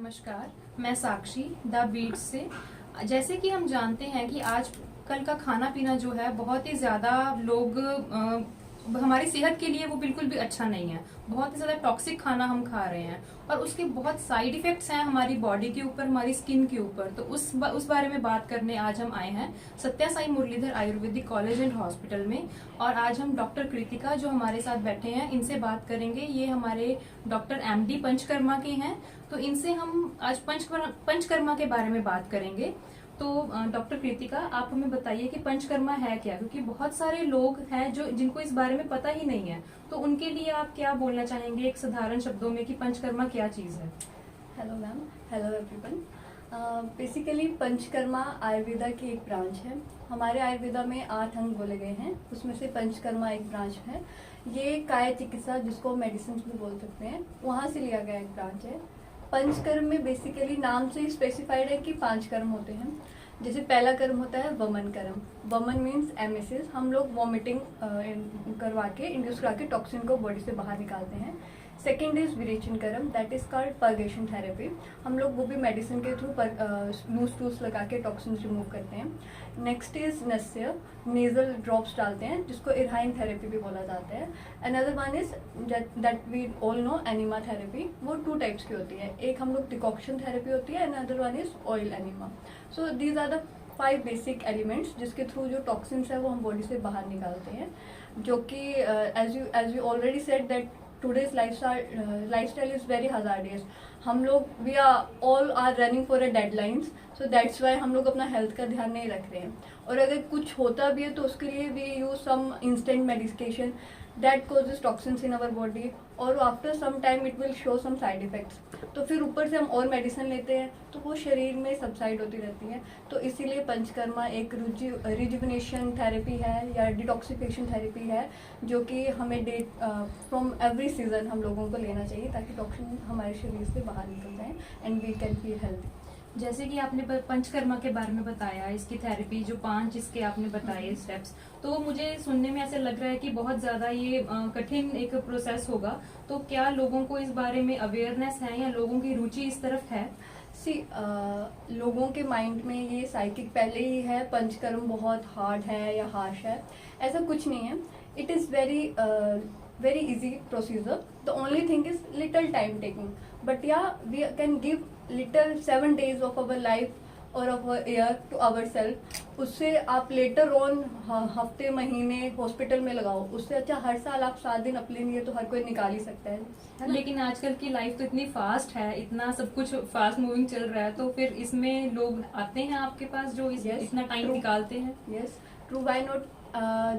नमस्कार, मैं साक्षी the beat से। जैसे कि हम जानते हैं कि आज कल का खाना पीना जो है बहुत ही ज्यादा लोग हमारी सेहत के लिए वो बिल्कुल भी अच्छा नहीं है। बहुत ही ज्यादा टॉक्सिक खाना हम खा रहे हैं और उसके बहुत साइड इफेक्ट्स हैं हमारी बॉडी के ऊपर, हमारी स्किन के ऊपर। तो उस बारे में बात करने आज हम आए हैं Satya Sai Murlidhar Ayurvedic college and hospital में। और आज हम डॉक्टर कृतिका जो हमारे साथ बैठे हैं इनसे बात करेंगे। ये हमारे डॉक्टर एमडी पंचकर्मा के हैं, तो इनसे हम आज पंचकर्मा के बारे में बात करेंगे। तो डॉक्टर कृतिका, आप हमें बताइए कि पंचकर्मा है क्या, क्योंकि बहुत सारे लोग हैं जो जिनको इस बारे में पता ही नहीं है। तो उनके लिए आप क्या बोलना चाहेंगे एक साधारण शब्दों में कि पंचकर्मा क्या चीज है? Hello ma'am, hello everyone. Basically panchakarma Ayurveda की एक ब्रांच है। हमारे आयुर्वेदा में 8 अंग बोले गए हैं, उसमें से पंचकर्मा एक ब्रांच है। ये काय चिकित्सा, जिसको मेडिसिन भी बोल सकते हैं, वहाँ से लिया गया एक ब्रांच है। पंचकर्म में बेसिकली नाम से ही स्पेसिफाइड है कि 5 कर्म होते हैं। जैसे पहला कर्म होता है वमन कर्म। वमन मीन्स एमेसिस, हम लोग वॉमिटिंग करवा के, इंड्यूस करा के टॉक्सिन को बॉडी से बाहर निकालते हैं। सेकेंड इज विरेचन कर्म, दैट इज कॉल्ड पर्गेशन थेरेपी। हम लोग वो भी मेडिसिन के थ्रू नूस टूस लगा के टॉक्सिन रिमूव करते हैं। Next is nasya, nasal drops डालते हैं, जिसको इरहाइन थेरेपी भी बोला जाता है। Another one is that we all know enema therapy. वो 2 टाइप्स की होती है, एक हम लोग डिकॉक्शन थेरेपी होती है, another one is oil enema. So these are the 5 basic elements जिसके थ्रू जो टॉक्सिन्स है वो हम बॉडी से बाहर निकालते हैं। जो कि as you already said that today's lifestyle is very hazardous. हम लोग we are all are running for a deadlines, so that's why हम लोग अपना हेल्थ का ध्यान नहीं रख रहे हैं। और अगर कुछ होता भी है तो उसके लिए we use some instant medication that causes toxins in our body, और after some time it will show some side effects। तो फिर ऊपर से हम और मेडिसिन लेते हैं तो वो शरीर में सबसाइड होती रहती है। तो इसीलिए पंचकर्मा एक रिजुविनेशन थेरेपी है या डिटॉक्सिफिकेशन थेरेपी है, जो कि हमें फ्रॉम एवरी सीजन हम लोगों को लेना चाहिए, ताकि टॉक्सिन हमारे शरीर से बाहर निकल जाए and we can feel healthy. जैसे कि आपने पंचकर्मा के बारे में बताया, इसकी थेरेपी जो 5 इसके आपने बताए स्टेप्स, तो मुझे सुनने में ऐसे लग रहा है कि बहुत ज्यादा ये कठिन एक प्रोसेस होगा। तो क्या लोगों को इस बारे में अवेयरनेस है या लोगों की रुचि इस तरफ है? लोगों के माइंड में ये साइकिक पहले ही है पंचकर्म बहुत हार्ड है या हार्श है। ऐसा कुछ नहीं है। It is very easy procedure. The only thing is little time taking, but yeah, we can give little 7 days of our life or of our year to ourselves. उससे आप later on हफ्ते महीने hospital में लगाओ, उससे अच्छा हर साल आप 7 दिन अपने लिए तो हर कोई निकाल ही सकता है। लेकिन आजकल की लाइफ तो इतनी फास्ट है, इतना सब कुछ फास्ट मूविंग चल रहा है, तो फिर इसमें लोग आते हैं आपके पास जो इतना टाइम निकालते हैं। Yes, true, why not.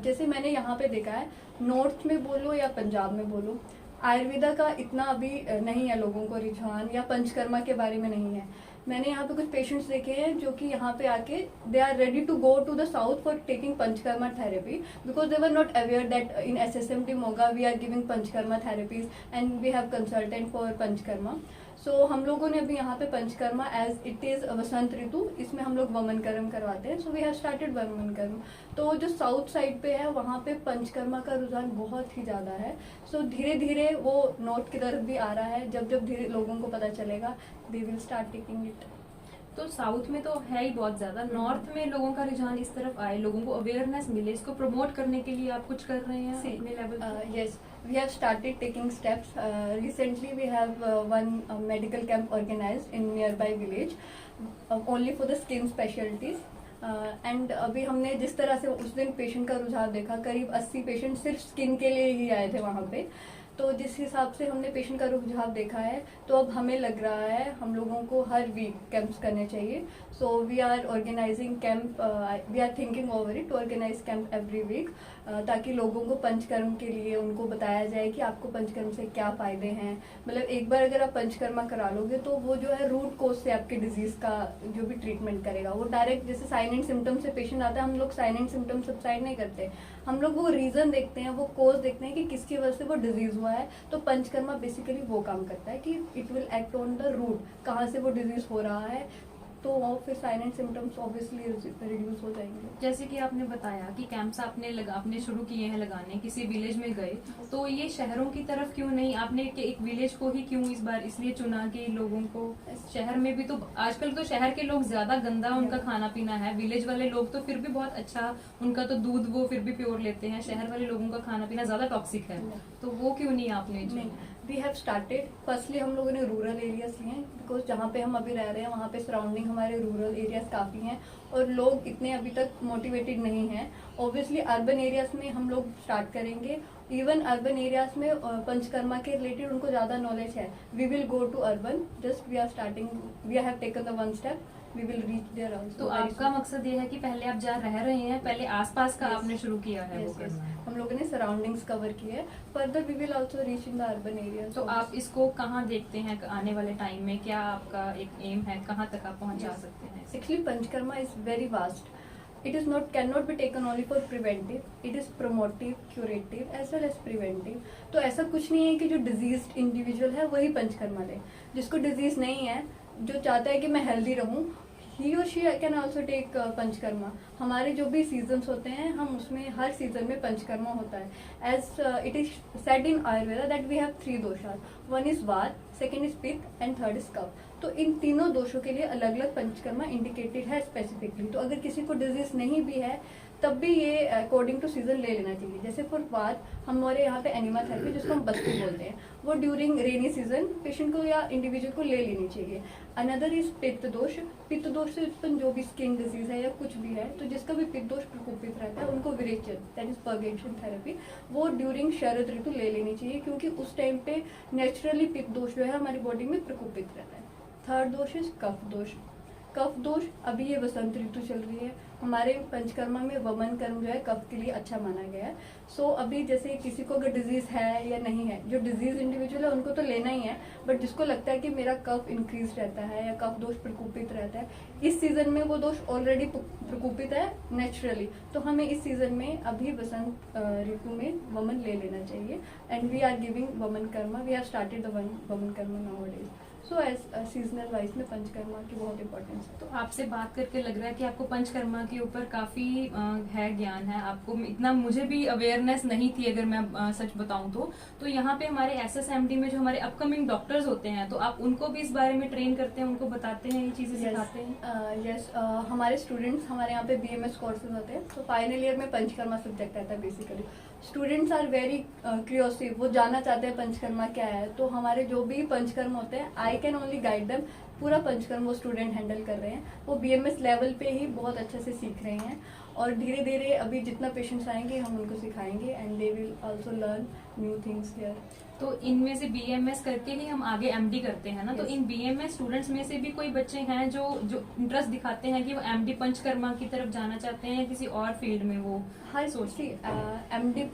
जैसे मैंने यहाँ पे देखा है, नॉर्थ में बोलो या पंजाब में बोलो, आयुर्वेदा का इतना अभी नहीं है लोगों को रुझान, या पंचकर्मा के बारे में नहीं है। मैंने यहाँ पे कुछ पेशेंट्स देखे हैं जो कि यहाँ पे आके they are ready to go to the south for taking panchakarma therapy, because they were not aware that in SSMT Moga we are giving panchakarma therapies and we have consultant for panchakarma. So हम लोगों ने अभी यहाँ पे पंचकर्मा एज इट इज वसंत ऋतु, इसमें हम लोग वमन कर्म करवाते हैं। सो वी हैव स्टार्टेड वमन कर्म। तो जो साउथ साइड पे है वहाँ पे पंचकर्मा का रुझान बहुत ही ज़्यादा है। सो धीरे धीरे वो नॉर्थ की तरफ भी आ रहा है। जब जब धीरे लोगों को पता चलेगा, they will start taking it. तो साउथ में तो है ही बहुत ज्यादा, नॉर्थ में लोगों का रुझान इस तरफ आए, लोगों को अवेयरनेस मिले, इसको प्रमोट करने के लिए आप कुछ कर रहे हैं अपने level? Yes, we have started taking steps. Recently we have one medical camp organized in nearby village only for the skin specialties. And अभी हमने जिस तरह से उस दिन पेशेंट का रुझान देखा, करीब 80 पेशेंट सिर्फ स्किन के लिए ही आए थे वहाँ पे। तो जिस हिसाब से हमने पेशेंट का रुझान देखा है, तो अब हमें लग रहा है हम लोगों को हर वीक कैंप्स करने चाहिए। So we are organizing camp, we are thinking over it to organize camp every week, ताकि लोगों को पंचकर्म के लिए उनको बताया जाए कि आपको पंचकर्म से क्या फ़ायदे हैं। मतलब एक बार अगर आप पंचकर्मा करा लोगे तो वो जो है रूट कोज से आपके डिजीज़ का जो भी ट्रीटमेंट करेगा, वो डायरेक्ट जैसे साइन एंड सिम्टम से पेशेंट आता है, हम लोग साइन एंड सिम्टम सबसाइड नहीं करते, हम लोग वो रीज़न देखते हैं, वो कोज देखते हैं कि किसकी वजह से वो डिजीज़ हुआ है। तो पंचकर्मा बेसिकली वो काम करता है कि it will act on the root, कहाँ से वो डिजीज़ हो रहा है, तो वो फिर sign and symptoms obviously reduce हो जाएंगे। जैसे कि आपने बताया कि कैंप्स आपने शुरू किए हैं लगाने, किसी विलेज में गए, तो ये शहरों की तरफ क्यों नहीं, आपने एक विलेज को ही क्यों इस बार इसलिए चुना कि लोगों को, शहर में भी तो आजकल तो शहर के लोग ज्यादा गंदा उनका खाना पीना है, विलेज वाले लोग तो फिर भी बहुत अच्छा, उनका तो दूध वो फिर भी प्योर लेते हैं, शहर वाले लोगों का खाना पीना ज्यादा टॉक्सिक है, तो वो क्यों नहीं आपने चुना? वी हैव स्टार्टेड, फर्स्टली हम लोगों ने रूरल एरियाज लिए हैं, बिकॉज जहाँ पे हम अभी रह रहे हैं वहाँ पे सराउंडिंग हमारे रूरल एरियाज काफ़ी हैं और लोग इतने अभी तक मोटिवेटेड नहीं हैं। ऑब्वियसली अर्बन एरियाज में हम लोग स्टार्ट करेंगे, इवन अर्बन एरियाज में पंचकर्मा के रिलेटेड उनको ज़्यादा नॉलेज है। We will go to urban, just we are starting, we have taken the one step, we will reach there also. तो आपका मकसद ये है कि पहले आप जहाँ रह रहे हैं पहले आसपास का आपने शुरू किया है? वो yes. करना है। हम लोगों ने सराउंडिंग्स कवर किए हैं, further we will also reach in the urban area. तो आप इसको कहाँ देखते हैं आने वाले टाइम में, क्या आपका एक एम है, कहाँ तक आप पहुँचा सकते हैं? Actually panchakarma is very vast, it is not cannot be taken only for preventive, it is promotive, curative as well as preventive। तो ऐसा कुछ नहीं है कि जो डिजीज इंडिविजुअल है वही पंचकर्मा ले, जिसको डिजीज नहीं है, जो चाहता है कि मैं हेल्दी रहूं, ही और she can also take panchakarma. हमारे जो भी सीजन्स होते हैं हम उसमें हर सीजन में पंचकर्मा होता है। As it is said in Ayurveda that we have 3 doshas, one is vata, second is pitta and third is kapha. तो इन तीनों दोषों के लिए अलग अलग पंचकर्मा इंडिकेटेड है स्पेसिफिकली। तो अगर किसी को डिजीज नहीं भी है तब भी ये अकॉर्डिंग टू सीजन ले लेना चाहिए। जैसे फॉर वात हमारे यहाँ पे एनिमा थेरेपी जिसको हम बस्ती बोलते हैं, वो ड्यूरिंग रेनी सीजन पेशेंट को या इंडिविजुअल को ले लेनी चाहिए। अनदर इज पित्त दोष, पित्त दोष से उत्पन्न जो भी स्किन डिजीज है या कुछ भी है, तो जिसका भी पित्त दोष प्रकोपित रहता है उनको विरेचन दैट इज पर्गेशन थेरेपी वो ड्यूरिंग शरद ऋतु ले लेनी चाहिए, क्योंकि उस टाइम पे नेचुरली पित्त दोष जो है हमारी बॉडी में प्रकोपित रहता है। थर्ड दोष इज कफ दोष। कफ दोष अभी ये बसंत ऋतु चल रही है, हमारे पंचकर्मा में वमन कर्म जो है कफ के लिए अच्छा माना गया है। सो अभी जैसे किसी को अगर डिजीज है या नहीं है, जो डिजीज इंडिविजुअल है उनको तो लेना ही है, बट जिसको लगता है कि मेरा कफ इंक्रीज रहता है या कफ दोष प्रकोपित रहता है, इस सीजन में वो दोष ऑलरेडी प्रकोपित है नेचुरली, तो हमें इस सीजन में अभी बसंत ऋतु में वमन ले लेना चाहिए। And we are giving vaman karma, we have started the vaman karma nowadays. So as seasonal wise में पंचकर्मा की बहुत इंपॉर्टेंस है। तो आपसे बात करके लग रहा है कि आपको पंचकर्मा के ऊपर काफी है ज्ञान है, आपको इतना मुझे भी अवेयरनेस नहीं थी अगर मैं सच बताऊं तो यहाँ पे हमारे SSMD में जो हमारे अपकमिंग डॉक्टर्स होते हैं तो आप उनको भी इस बारे में ट्रेन करते हैं, उनको बताते हैं, ये चीजें सिखाते हैं? यस, हमारे स्टूडेंट्स हमारे यहाँ पे BMS कोर्सेज होते हैं, तो फाइनल ईयर में पंचकर्मा सब्जेक्ट आता है। बेसिकली स्टूडेंट्स आर वेरी क्यूरियोसिव, वो जानना चाहते हैं पंचकर्मा क्या है, तो हमारे जो भी पंचकर्म होते हैं I can only guide them. पूरा पंचकर्म वो स्टूडेंट हैंडल कर रहे हैं, वो BMS लेवल पे ही बहुत अच्छे से सीख रहे हैं, और धीरे धीरे अभी जितना पेशेंट्स आएंगे हम उनको सिखाएंगे and they will also learn new things here. तो इनमें से BMS करके ही हम आगे MD करते हैं ना, तो इन BMS स्टूडेंट्स में से भी कोई बच्चे हैं जो इंटरेस्ट दिखाते हैं कि वो MD पंचकर्मा की तरफ जाना चाहते हैं, किसी और फील्ड में वो हर सोचती MD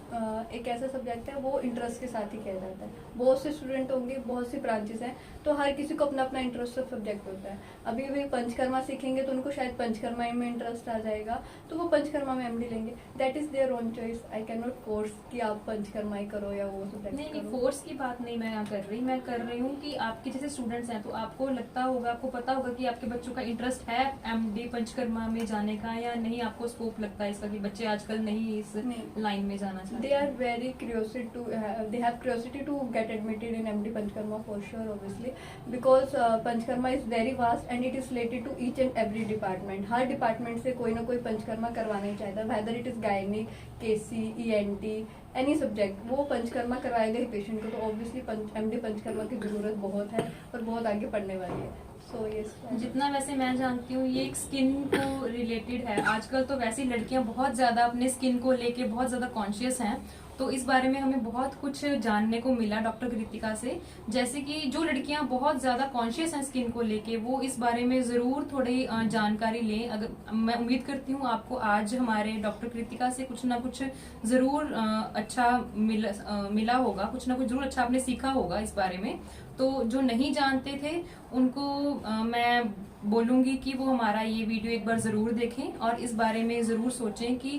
एक ऐसा सब्जेक्ट है वो इंटरेस्ट के साथ ही किया जाता है। बहुत से स्टूडेंट होंगे, बहुत सी ब्रांचेस हैं, तो हर किसी को अपना अपना इंटरेस्ट सब्जेक्ट होता है। अभी भी पंचकर्मा सीखेंगे तो उनको शायद पंचकर्मा में इंटरेस्ट आ जाएगा, तो वो पंचकर्मा में MD लेंगे। That is their own choice, I can not force कि आप पंचकर्मा ही करो या वो सब्जेक्ट। नहीं, फोर्स की बात नहीं मैं यहाँ कर रही, मैं कर रही हूँ कि आपके जैसे स्टूडेंट्स हैं तो आपको लगता होगा, आपको पता होगा कि आपके बच्चों का इंटरेस्ट है MD पंचकर्मा में जाने का या नहीं, आपको स्कोप लगता है इसका कि बच्चे आजकल नहीं इस लाइन में जाना चाहते? They are very curiosity to they have curiosity to get admitted in MD Panchkarma for sure, obviously, because Panchkarma is very vast and it is related to each and every department। Her department से कोई ना कोई पंचकर्मा करवाना ही चाहता है, whether it is gynaec, KC, ENT, any subject, वो पंचकर्मा करवाएगा ही patient को। तो ऑब्वियसली MD पंचकर्मा की जरूरत बहुत है और बहुत आगे पढ़ने वाली है। सो यस, जितना वैसे मैं जानती हूँ ये एक स्किन को रिलेटेड है, आजकल तो वैसी लड़कियां बहुत ज्यादा अपने स्किन को लेके बहुत ज्यादा कॉन्शियस हैं, तो इस बारे में हमें बहुत कुछ जानने को मिला डॉक्टर कृतिका से। जैसे कि जो लड़कियां बहुत ज्यादा कॉन्शियस हैं स्किन को लेके, वो इस बारे में जरूर थोड़ी जानकारी लें। अगर मैं उम्मीद करती हूँ आपको आज हमारे डॉक्टर कृतिका से कुछ ना कुछ जरूर अच्छा मिला होगा, कुछ ना कुछ जरूर अच्छा आपने सीखा होगा इस बारे में। तो जो नहीं जानते थे उनको मैं बोलूंगी कि वो हमारा ये वीडियो एक बार जरूर देखें और इस बारे में जरूर सोचें कि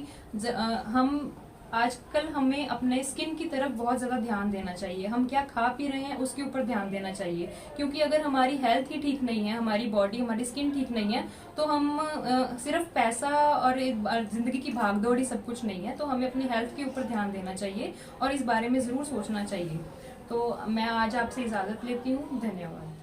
हम आजकल हमें अपने स्किन की तरफ बहुत ज्यादा ध्यान देना चाहिए। हम क्या खा पी रहे हैं उसके ऊपर ध्यान देना चाहिए, क्योंकि अगर हमारी हेल्थ ही ठीक नहीं है, हमारी बॉडी, हमारी स्किन ठीक नहीं है, तो हम सिर्फ पैसा और जिंदगी की भागदौड़ ही सब कुछ नहीं है। तो हमें अपनी हेल्थ के ऊपर ध्यान देना चाहिए और इस बारे में जरूर सोचना चाहिए। तो मैं आज आपसे इजाजत लेती हूँ। धन्यवाद।